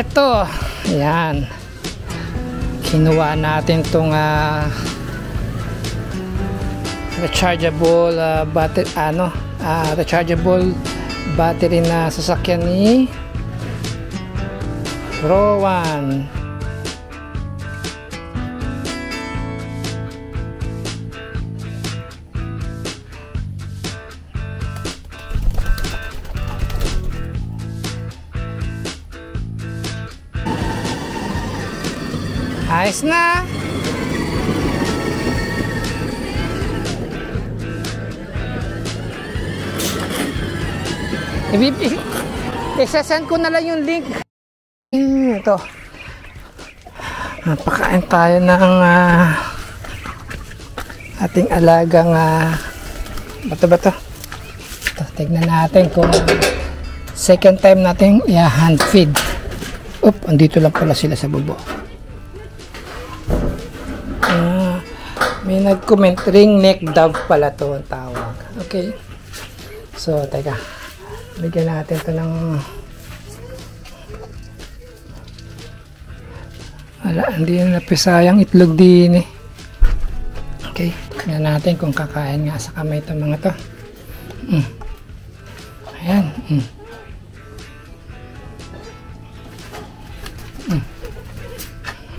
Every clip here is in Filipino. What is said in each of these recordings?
Ito, yan. Kinuha natin tong rechargeable rechargeable battery na sasakyan ni Rowan. Ayos na. Isasend ko na lang yung link. Ito. Napakain tayo ng ating alagang bato-bato. Ito, tignan natin kung second time natin hand feed. Andito lang pala sila sa bubo. May nag-comment, ring neck dove pala to ang tawag. Okay. So, teka. Bigyan natin ito ng hindi na napisayang itlog din eh. Okay. Tignan natin kung kakain nga sa kamay itong mga to. Ayan.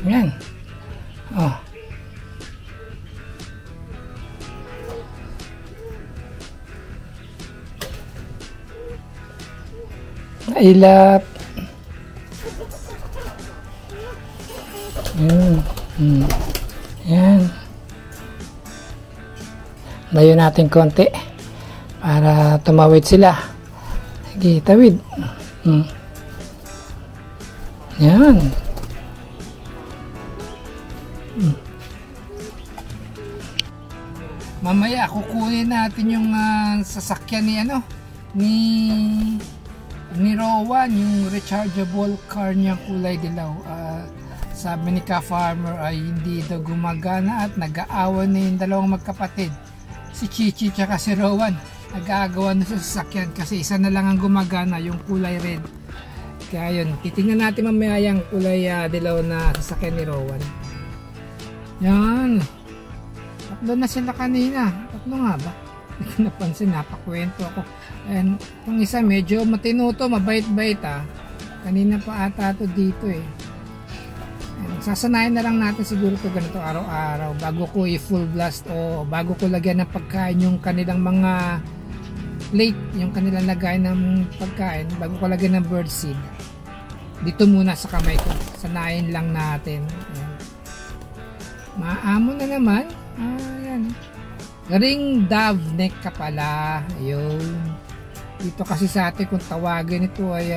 Ayan. Oh. Ilap. Yan. Layo natin konti para tumawid sila. Sige, tawid. Yan. Mamaya kukunin natin yung sasakyan ni Rowan, yung rechargeable car niya kulay dilaw. Sabi ni ka-farmer ay hindi daw gumagana at nag-aawan na yung dalawang magkapatid, si Chichi tsaka si Rowan. Nag-aagawan na sa sasakyan kasi isa na lang ang gumagana, yung kulay red. Kaya yun, titingnan natin mamaya yung kulay dilaw na sasakyan ni Rowan. Yan. Tatlo na sila kanina. Tatlo nga ba? Hindi ko napansin, napakwento ako. And itong isa medyo matino to, mabait-bait kanina pa ata to dito eh. And sasanayan na lang natin siguro to ganito araw-araw bago ko i-full blast o bago ko lagyan ng pagkain yung kanilang mga plate, yung kanilang lagay ng pagkain, bago ko lagyan ng bird seed. Dito muna sa kamay ko, sanayin lang natin. Ayan. Maamo na naman. Ayan. Ring dove neck ka pala. Ayun. Dito kasi sa atin kung tawagin ito ay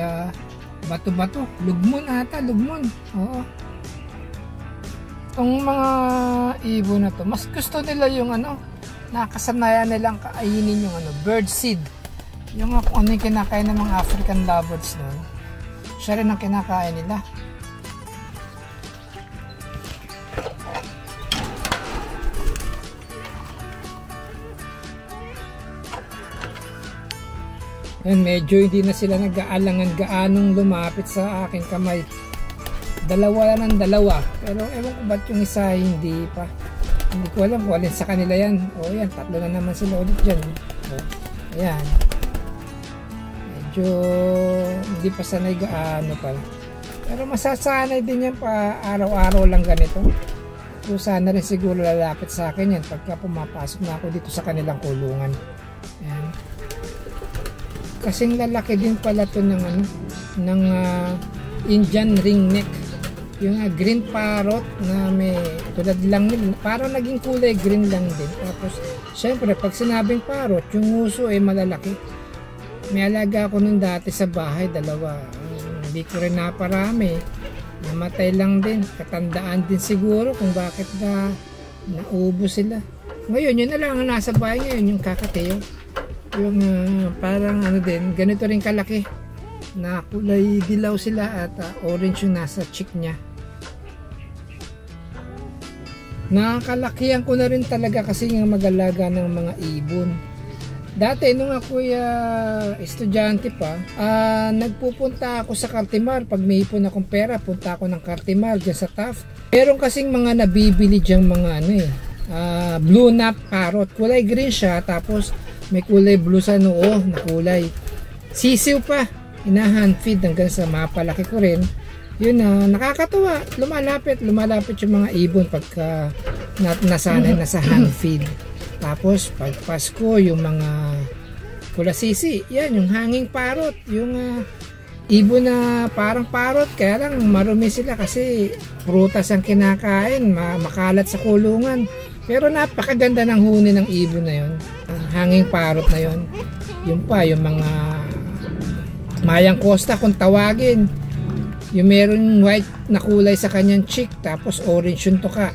bato-bato. Lugmon ata, lugmon. Oo. Itong mga ibon na to, mas gusto nila yung nakasanayan nilang kainin yung bird seed. Yung ano yung kinakain ng mga African lovebirds no. Siya rin ang kinakain nila. And medyo hindi na sila nag-aalangan gaanong lumapit sa aking kamay. Dalawa lang ng dalawa. Pero ewan ko ba't yung isa hindi pa. Hindi ko alam kung alin sa kanila yan. O yan, tatlo na naman sila ulit dyan. O, ayan. Medyo hindi pa sanay gaano pala. Pero masasanay din yan pa araw-araw lang ganito. So sana rin siguro lalapit sa akin yan pagka pumapasok na ako dito sa kanilang kulungan. Ayan. Kasing lalaki din pala to ng Indian ringneck, yung green parrot na may tulad lang nila, parang naging kulay green lang din. Tapos syempre pag sinabing parrot, yung uso ay malalaki. May alaga ako nung dati sa bahay, dalawa. Hindi ko rin naparami, namatay lang din. Katandaan din siguro kung bakit naubo sila. Ngayon yun na lang ang nasa bahay ngayon, yung kakatiyo. Yung parang din, ganito rin kalaki na kulay dilaw sila at orange yung nasa cheek niya. Nakakalakihan ko na rin talaga kasi yung mag-alaga ng mga ibon. Dati nung ako'y estudyante pa, nagpupunta ako sa Cartimar. Pag may ipon akong pera, punta ako ng Cartimar dyan sa Taft. Meron kasing mga nabibili dyan mga blue nap parrot. Kulay green siya, tapos may kulay blue sa noo na kulay. Sisiw pa, ina-hand feed hanggang sa mapalaki ko rin. Yun na, nakakatuwa. Lumalapit yung mga ibon pagka nasanay na sa hand feed. Tapos pag Pasko, yung mga kulasisi, yan yung hanging parrot, yung ibon na parang parrot, kaya lang marumi sila kasi prutas ang kinakain, makalat sa kulungan. Pero napakaganda ng huni ng ibon na yun, hanging parrot na yun. Yung pa, yung mga mayang costa kung tawagin, yung meron white na kulay sa kanyang cheek, tapos orange yung tuka.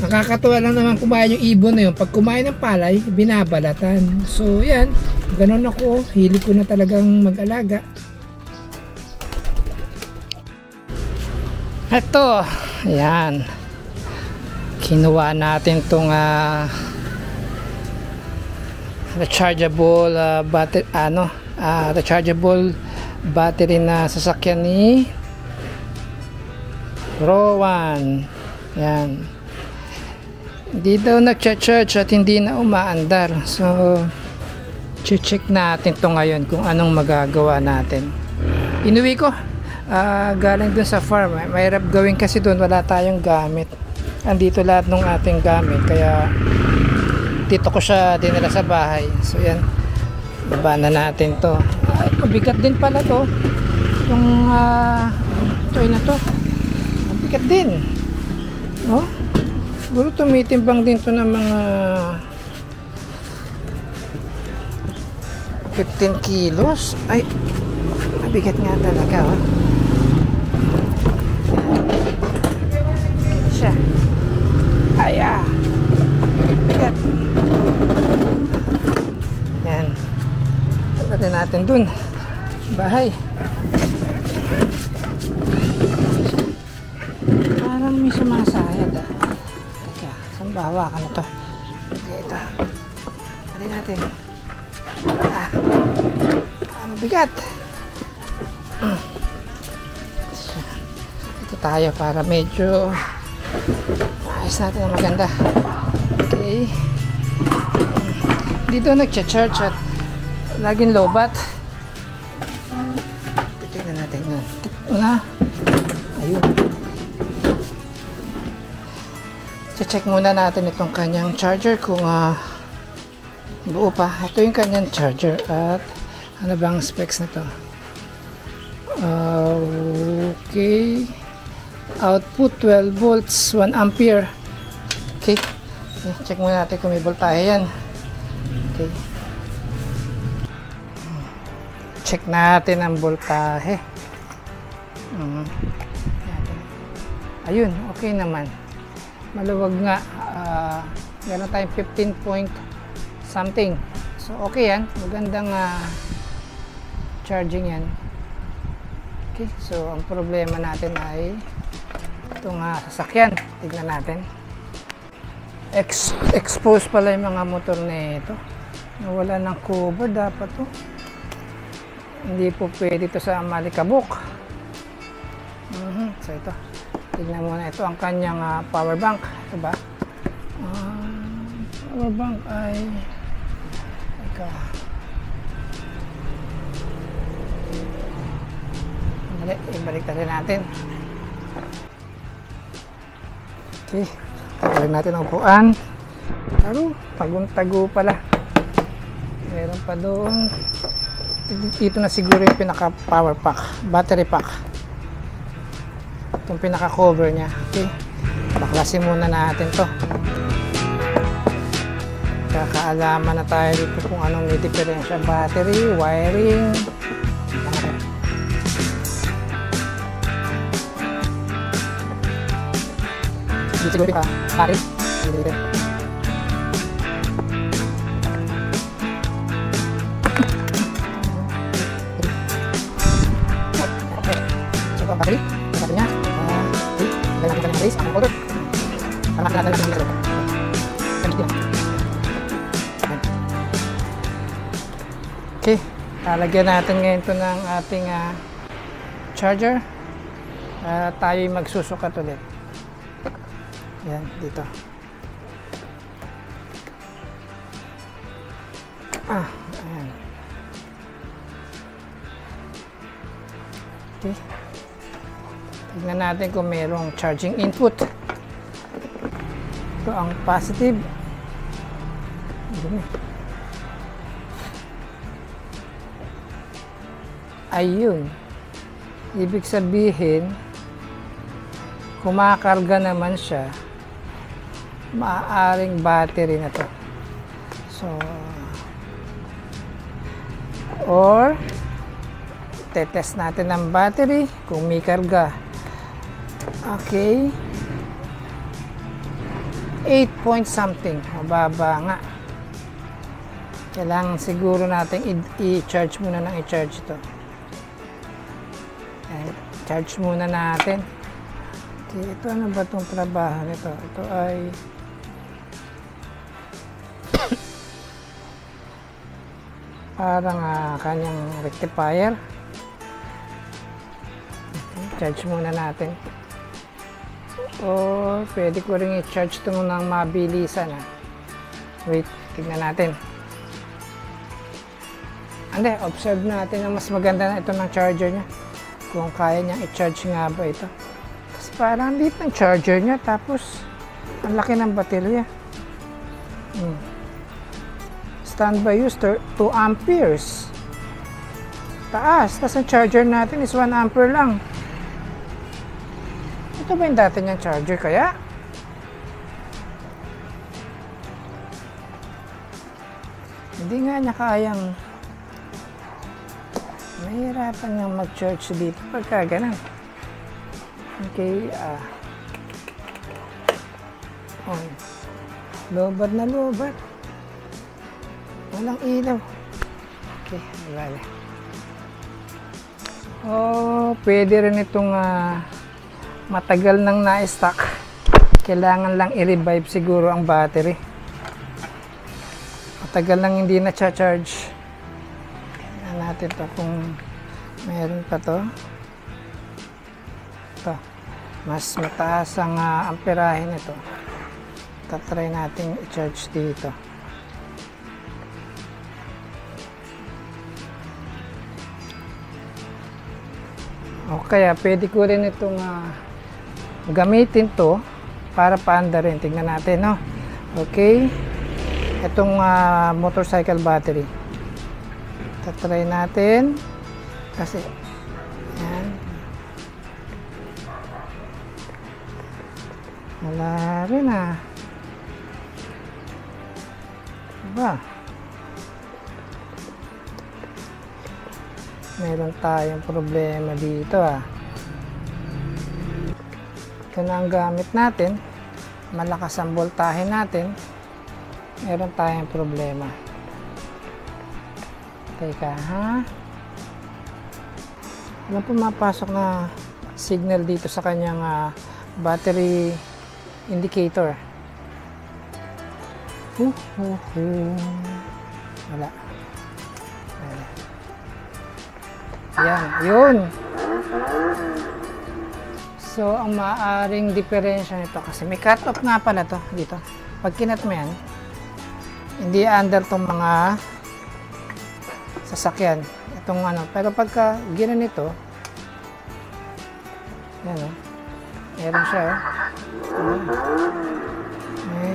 Nakakatuwa lang naman kumain yung ibon na yun. Pag kumain ng palay, binabalatan. So yan, ganun ako. Hilig ko na talagang mag-alaga. Ito, yan. Kinuha natin itong rechargeable rechargeable battery na sasakyan ni Rowan. Yan. Hindi daw nag-charge at hindi na umaandar. So, check natin to ngayon kung anong magagawa natin. Inuwi ko. Galing dun sa farm. Mahirap gawin kasi dun. Wala tayong gamit. Andito lahat ng ating gamit. Kaya, dito ko siya dinala sa bahay. So, yan. Baba na natin to. Mabigat din pala to. Yung toy na to. Mabigat din. Oh. Siguro tumitimbang din to ng mga 15 kilos. Ay, mabigat nga talaga. Oh. Siya. Ay, bigat. Yan. Pagdating natin dun. Bahay. Parang may sumasayad bawa ka na to. Okay, ito. Pali natin. Mabigat. Ito tayo para medyo ayos natin na maganda. Okay. Dito nag-charge at laging lobat. Tignan natin yan. Ayun. Check muna natin itong kanyang charger kung buo pa. Ito yung kanyang charger at ano bang specs nito? Okay, output 12 volts 1 ampere. Okay, check muna natin kung may voltahe yan. Okay, check natin ang voltahe. Ayun, okay naman. Maluwag nga, meron tayong 15 point something. So okay yan, magandang charging yan. Okay, so ang problema natin ay itong sasakyan. Tignan natin. Exposed pala yung mga motor na ito. Nawala ng cover dapat to. Hindi po pwede ito sa malikabok. So ito. Tignan muna, ito ang kanyang power bank. Ito ba? Power bank ay ibalik natin. Okay, tagawin natin ang upuan. Pero tagong-tago pala. Meron pa doon. Ito na siguro yung pinaka power pack, battery pack. Itong pinaka-cover niya. Okay. Baklasin muna natin to. Kakaalaman na tayo dito kung anong may diferensya. Battery, wiring. Dito siguro ka. Pari. Dito. Okay. So, battery. Battery niya. Lagyan natin ng base, ang cover. Para makilala natin dito. Ganito. Lalagyan natin ngayon ito ng ating charger. Tayo'y magsusukat ulit. Yan, dito. Ayan. Okay. Tignan natin kung mayroong charging input. Ito ang positive. Dumi. Ayun. Ibig sabihin, kumakarga naman siya. Maaaring battery na to. So, or tetest natin ang battery kung may karga. Okay. 8 point something. Mababa nga. Kailangan siguro natin i-charge muna ng i-charge ito. Charge muna natin. Okay, ito ano ba itong trabaho nito? Ito ay parang kanyang rectifier. Okay, charge muna natin. O pwede ko rin i-charge ito ng mabilisan. Wait, tignan natin. Hindi, observe natin na mas maganda na ito ng charger niya. Kung kaya niyang i-charge nga ba ito. Kasi parang liit ng charger niya, tapos ang laki ng baterya. Standby use 2 amperes. Taas. Tapos ang charger natin is 1 ampere lang. Ito ba yung dati niyang charger kaya? Hindi nga niya kayang. Mahirapan niyang mag-charge dito pagka ganun. Okay. On. Lobat na lobat. Walang ilaw. Okay, wala. Oh, pwede rin itong matagal nang na-stock. Kailangan lang i-revive siguro ang battery. Matagal nang hindi na-charge. Tingnan natin to kung meron pa to. Ito. Mas mataas ang amperahe nito. Tatry natin i-charge dito. O kaya pwede ko rin itong gamitin to para paanda rin. Tingnan natin, no? Okay. Itong motorcycle battery. Tatry natin. Kasi, yan. Wala rin Diba? Meron tayong problema dito Ito na ang gamit natin. Malakas ang voltahe natin. Meron tayong problema. Teka, Walang pumapasok na signal dito sa kanyang battery indicator. Wala. Yan, yun. So, ang maaaring diferensya nito kasi may cut-off nga pala to dito. Pag kinat mo yan, hindi under tong mga sasakyan. Itong pero pagka ginanito, yan meron siya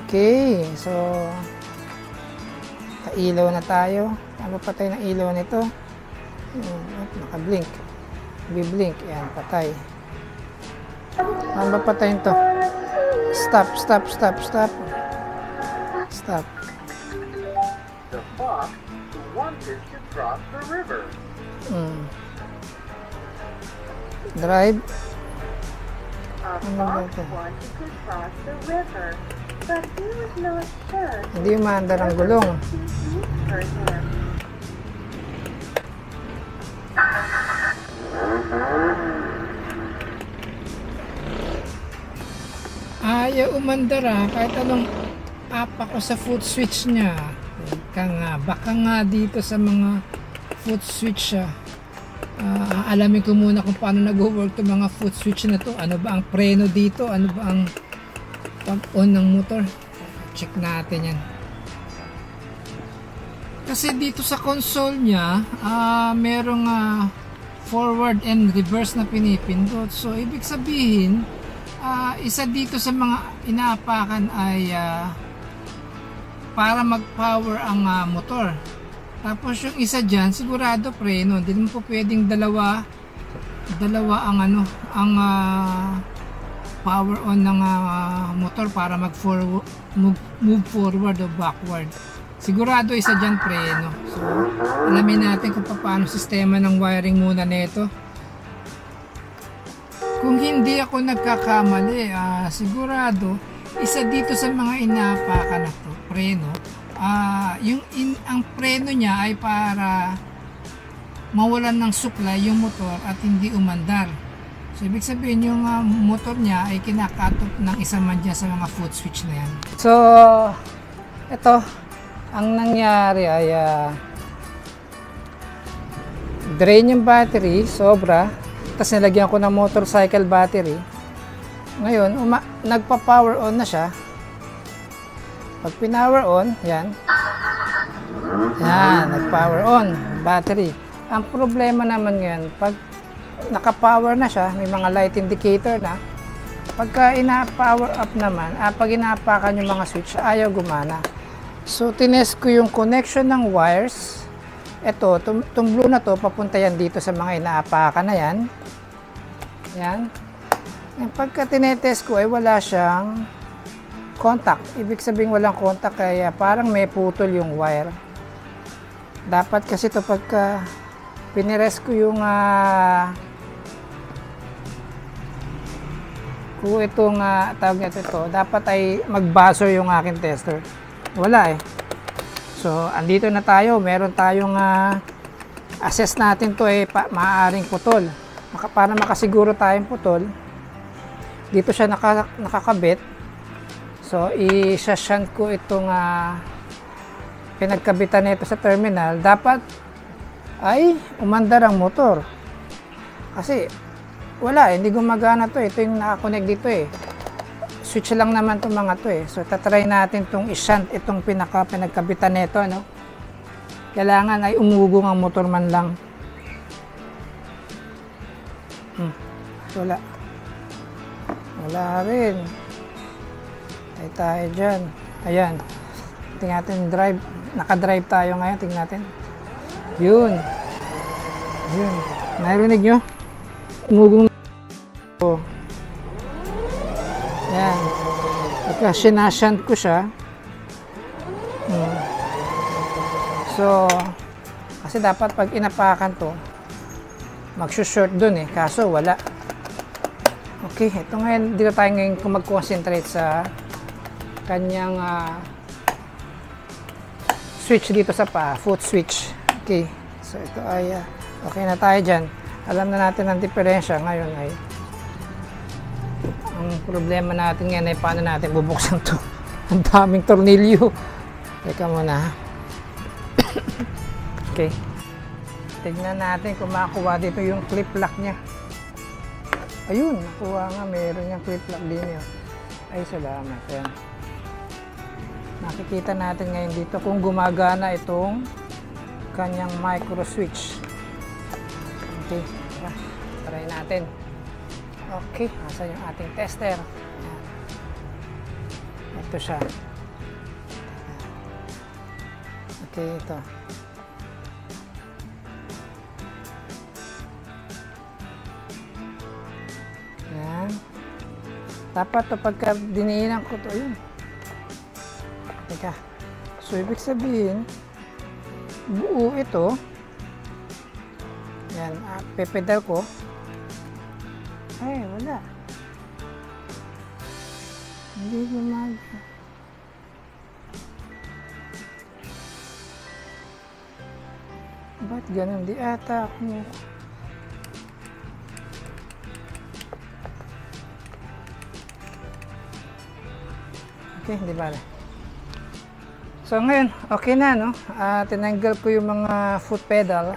Okay, so kailaw na tayo. Ano patay ng ilaw nito? Naka-blink. Biblink. Yan, patay. Ano ba patayin to? Stop. The fox wanted to cross the river. Drive. A fox wanted to cross the river, but he was not sure. Hindi umaandar ang gulong. For him. Ayaw umandar kahit anong apa ko sa foot switch niya. Baka nga dito sa mga foot switch siya. Alamin ko muna kung paano nag-work itong mga foot switch na to. Ano ba ang preno dito? Ano ba ang pag-on ng motor? Check natin yan. Kasi dito sa console niya, merong forward and reverse na pinipindot. So, ibig sabihin, isa dito sa mga inaapakan ay para mag-power ang motor. Tapos yung isa dyan, sigurado preno. Hindi mo po pwedeng dalawa ang power on ng motor para move forward o backward. Sigurado isa dyan preno. So, alamin natin kung paano sistema ng wiring muna nito. Kung hindi ako nagkakamali, sigurado isa dito sa mga inaapakan na to, preno. Ang preno niya ay para mawalan ng supply yung motor at hindi umandar. So, ibig sabihin yung motor niya ay kinakatop ng isa man dyan sa mga foot switch na yan. So, ito, ang nangyari ay drain yung battery, sobra. Tapos nilagyan ko ng motorcycle battery. Ngayon, nagpa-power on na siya. Pag pinower on, yan. Yan, nag-power on battery. Ang problema naman ngayon, pag naka-power na siya, may mga light indicator na. Pagka ina-power up naman, pag inaapakan yung mga switch, ayaw gumana. So, tinest ko yung connection ng wires. Ito, itong blue na to, papunta yan dito sa mga inaapakan na yan. Yan. And pagka tinetest ko, ay wala siyang contact. Ibig sabihin walang contact, kaya parang may putol yung wire. Dapat kasi ito pagka pinires ko yung kung itong tawag nito ito, dapat ay mag-buzzer yung aking tester. Wala eh. So, andito na tayo. Meron tayong assess natin to eh, maaaring putol. Para makasiguro tayong putol, dito siya nakakabit. So, i-shunt ko itong pinagkabitan nito sa terminal. Dapat ay umandar ang motor. Kasi, wala eh. Hindi gumagana to eh. Ito yung nakakonect dito eh. Switch lang naman itong mga to eh. So, tatry natin itong i-shunt itong pinagkabitan nito, no? Kailangan ay umugong ang motor man lang. Wala. Wala rin. Ay tayo dyan. Ayan. Tingnan natin drive. Naka-drive tayo ngayon. Tingnan natin. Yun. Yun. Narinig nyo? Umugong na. Yan. Pagka sinashunt ko siya. So, kasi dapat pag inapakan to, magsushort dun eh. Kaso wala. Okay, ito ngayon, dito tayo ngayon kung mag-concentrate sa kanyang switch dito sa paa, foot switch. Okay, so ito ay okay na tayo dyan. Alam na natin ang diferensya. Ngayon ay ang problema natin ngayon ay paano natin bubuksan to. Ang daming tornilyo. Teka muna. Okay. Tignan natin kung makakuha dito yung clip lock niya. Ayun, nakuha nga. Meron yung clip lock din yun. Ay, salamat. Ayan. Nakikita natin ngayon dito kung gumagana itong kanyang micro switch. Okay. Try natin. Okay. Nasa yung ating tester. Ayan. Ito siya. Okay, ito. Ayan. Dapat to pagka diniinan ko to, yun. Teka. So, ibig sabihin, buo ito. Ayan, pepedal ko. Ay, wala. Hindi gumag. Ba't ganun? Di ata ako. Okay, di ba? So ngayon, okay na, no? Tinanggal ko yung mga foot pedal.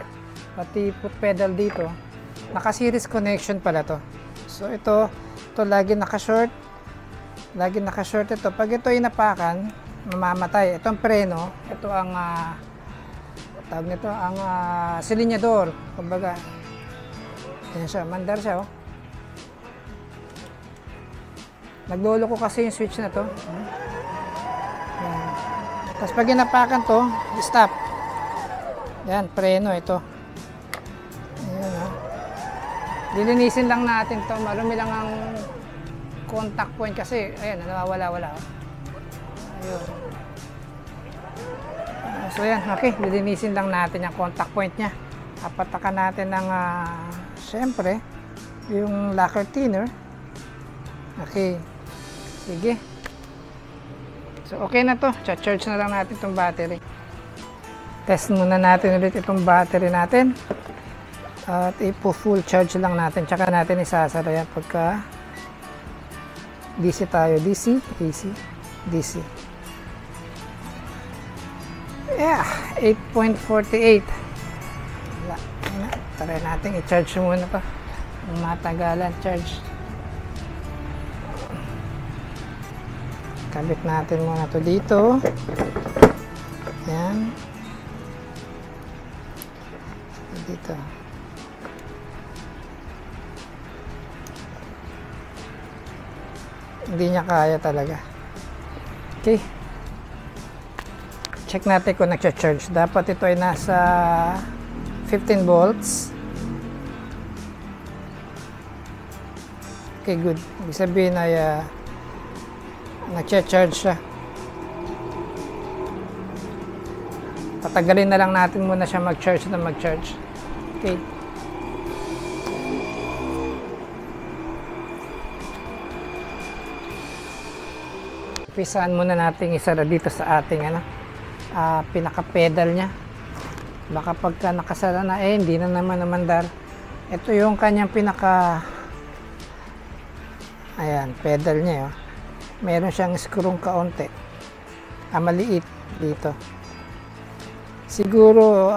pati foot pedal dito. Naka-series connection pala to. So ito lagi naka-short. Lagi naka-short ito. Pag ito inapakan, mamamatay. Itong preno, ito ang tawag nito, ang silinyador. Kumbaga, yan siya, mandar siya, oh. Naglolo ko kasi yung switch na to. Yan. Tapos pag inapakan to, stop. Yan, preno ito. Ayan, oh. Lilinisin lang natin to. Marumi lang ang contact point kasi, ayan, nawawala-wala. Ayun. So yan, okay, lilinisin lang natin yung contact point nya. Apatakan natin ng syempre yung lacquer thinner. Okay, sige. So okay na to, charge na lang natin itong battery. Test muna natin ulit itong battery natin. At ipo-full charge lang natin, tsaka natin isasara yan pagka DC tayo, DC, AC, DC. Yeah, 8.48. Try natin i-charge muna pa. Matagalan charge. Kabit natin muna to dito. Yan. Dito. Hindi niya kaya talaga. Okay. Check natin kung nag-charge. Dapat ito ay nasa 15 volts. Okay, good. Ibig sabihin ay nag-charge siya. Patagalin na lang natin muna siya mag-charge na mag-charge. Okay. Pisahan muna natin isara dito sa ating pinaka-pedal niya. Baka pagka nakasara na hindi na naman namandar. Ito yung kanyang pinaka ayan, pedal niya, oh. Meron siyang screw kaunti. Maliit dito. Siguro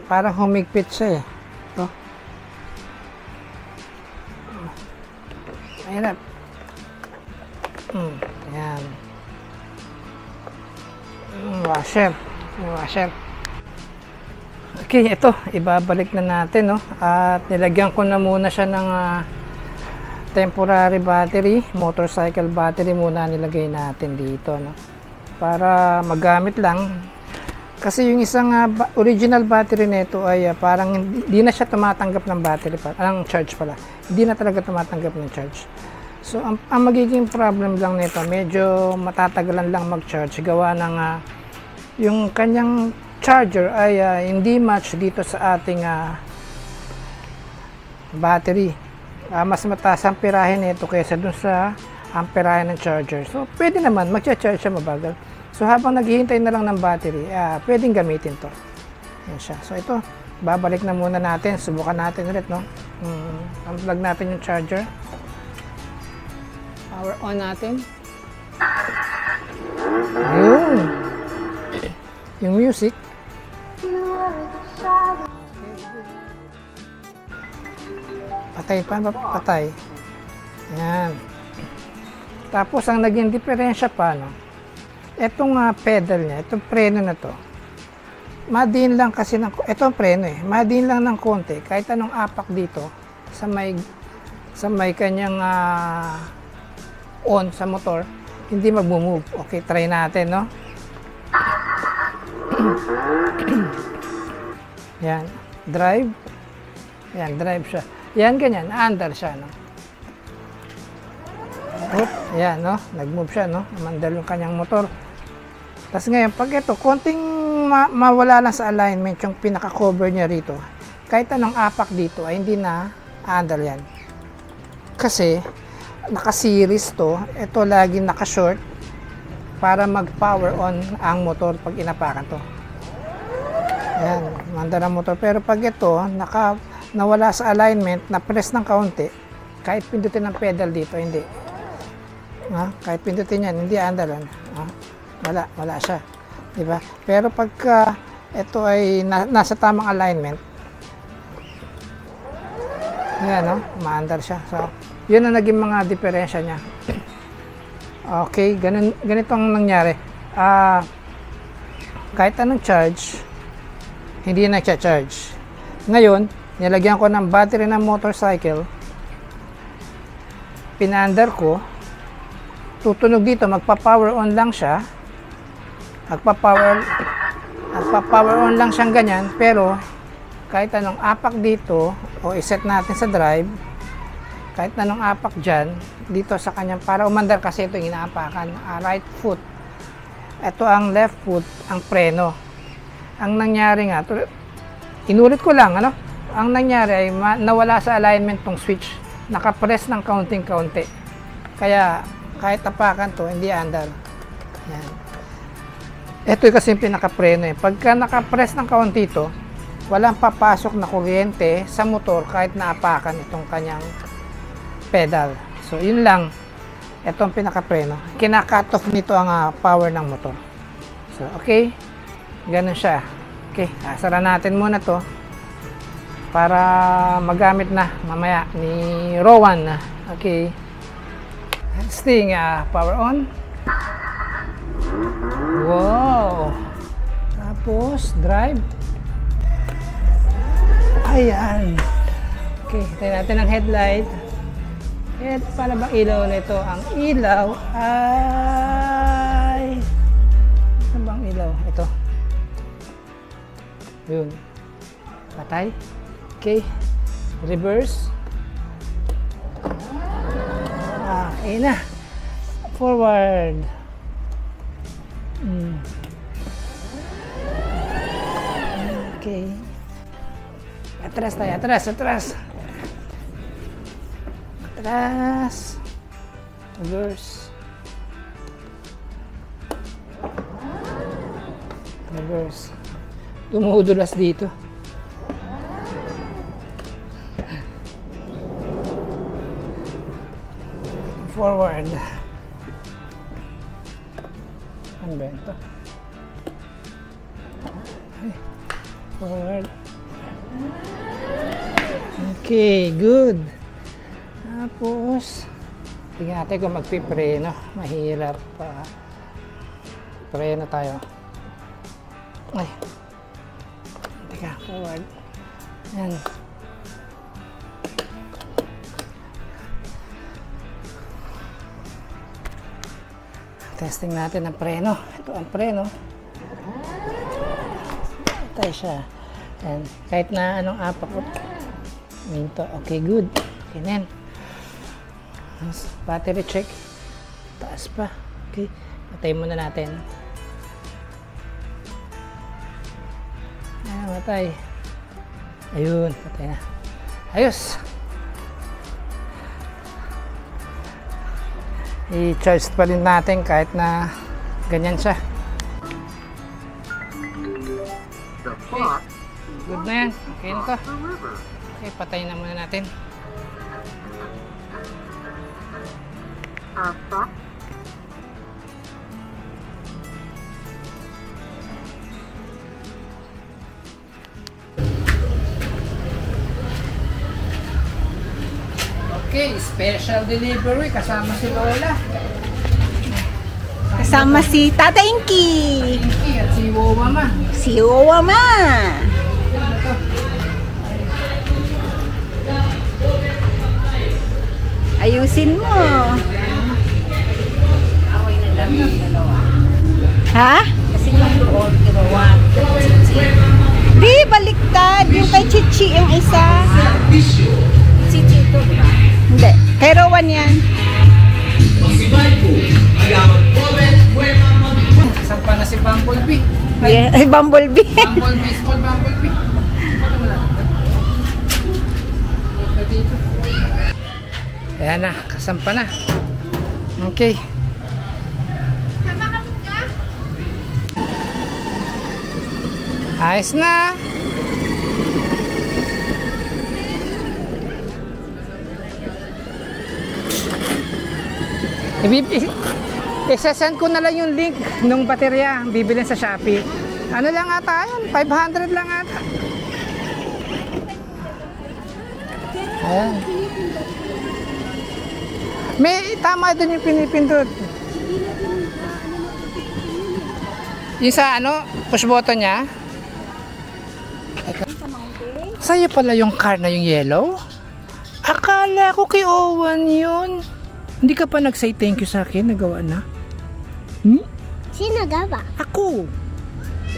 parang humigpit siya, eh. Oh. Ayan. Ayan. Washer. Washer. Okay, ito. Ibabalik na natin, no? At nilagyan ko na muna siya ng temporary battery. Motorcycle battery muna nilagay natin dito, no? Para magamit lang. Kasi yung isang original battery nito ay parang hindi na siya tumatanggap ng battery pa, ng charge pala. Hindi na talaga tumatanggap ng charge. So, ang magiging problem lang nito, medyo matatagalan lang mag-charge. Gawa ng yung kanyang charger ay hindi match dito sa ating battery. Mas mataas ang amperahe nito kaysa dun sa amperahe ng charger. So, pwede naman, mag-charge siya mabagal. So, habang naghihintay na lang ng battery, pwedeng gamitin to. Yan siya. So, ito, babalik na muna natin. Subukan natin ulit, no? Unplug natin yung charger. Power on natin. Yun. Yung music. Patay pa ba? Patay. Yan. Tapos, ang naging diferensya pa, no? Itong pedal niya, itong preno na to, madin lang kasi ng, itong preno madin lang ng konti, kahit anong apak dito, sa may kanyang on sa motor, hindi mag-move. Okay, try natin, no? Yan, drive. Yan, drive siya. Yan, ganyan, under siya, no? Oop, yan, no? Nag-move siya, no? Mandal yung kanyang motor. Tapos ngayon, pag ito, konting mawala lang sa alignment yung pinaka-cover niya rito, kahit anong apak dito, ay hindi na under yan. Kasi, naka-series to, ito lagi naka-short para mag-power on ang motor pag inapakan to. Yan, manda ng motor. Pero pag ito, nawala sa alignment, na-press ng kaunti, kahit pindutin ng pedal dito, hindi. Kahit pindutin yan, hindi andalan. Wala siya. Diba? Pero pagka ito ay nasa tamang alignment. Yan, no? Maandar siya. So, yun ang naging mga diferensya niya. Okay, ganito ang nangyari. Kahit anong charge, hindi nagcha-charge. Ngayon, nilagyan ko ng battery ng motorcycle. Pinaandar ko. Tutunog dito, magpa-power on lang siya. Magpa-power on lang siyang ganyan, pero kahit anong apak dito o iset natin sa drive, kahit anong apak dyan dito sa kanyang, para umandar kasi ito yung inaapakan, right foot, ito ang left foot, ang preno. Ang nangyari nga, inulit ko lang, ano, ang nangyari ay nawala sa alignment tong switch, nakapress ng kaunting-kaunti, kaya kahit apakan to, hindi andar. Yan. Ito kasi yung pinaka-preno. Pagka nakapress ng kaunti ito, walang papasok na kuryente sa motor kahit naapakan itong kanyang pedal. So, yun lang. Ito ang pinaka-preno. Kina-cut off nito ang power ng motor. So, okay. Ganun siya. Okay. Sara natin muna to para magamit na mamaya ni Rowan. Okay. Sting, power on. Wow! Tapos, drive. Ayan. Okay, tayo natin ang headlight. At para bang ilaw nito? Ang ilaw ay... Ano bang ilaw? Ito. Yun. Patay. Okay. Reverse. Ayun na. Forward. Okay. Atras tayo, atras. Atras. Reverse. Dumudulas dito. Forward. Ano ba ito? Forward. Okay, good. Tapos, tingnan natin kung magpipreno. Mahirap pa. Preno tayo. Ay. Teka, forward. Yan. Testing natin ang preno. Ito ang preno. Tayo siya. And kahit na anong apak ko. Minto. Okay, good. Okay, then. Battery check. Taas pa. Okay. Patay muna natin. Ayan, matay. Ayun. Patay na. Ayos. I-charge pa rin natin kahit na ganyan siya. Okay. Good na yan. Okay na to. Okay, patayin na muna natin. Okay, special delivery kasama si Lola. Kasama si Tata Inky. Inky at si Wowama. Si Wowama. Ayusin mo. Ha? Kasi yung doon, ginawa. Di, baliktad. Yung kay Chichi yung isa. Chichi ito, di ba? Hindi. Kay Rowan yan. Saan pa na si Bumblebee? Yeah. Ay, Bumblebee. Bumblebee, small Bumblebee. Ayan na, kasampa na. Okay. Ayos na. Isasend ko na lang yung link ng baterya bibilin sa Shopee. Ano lang ata yun? 500 lang ata. Ayan. May tama din yung pinipindot. Yung sa ano, push button niya. Sa'yo pala yung car na yung yellow? Akala ko kay Owen yun. Hindi ka pa nag-say thank you sa akin, nagawa na? Hmm? Sino gawa? Ako!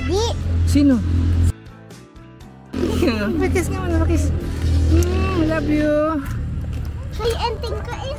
Di. Sino? Makis nga muna, makis. Love you. Hay, enting ka eh.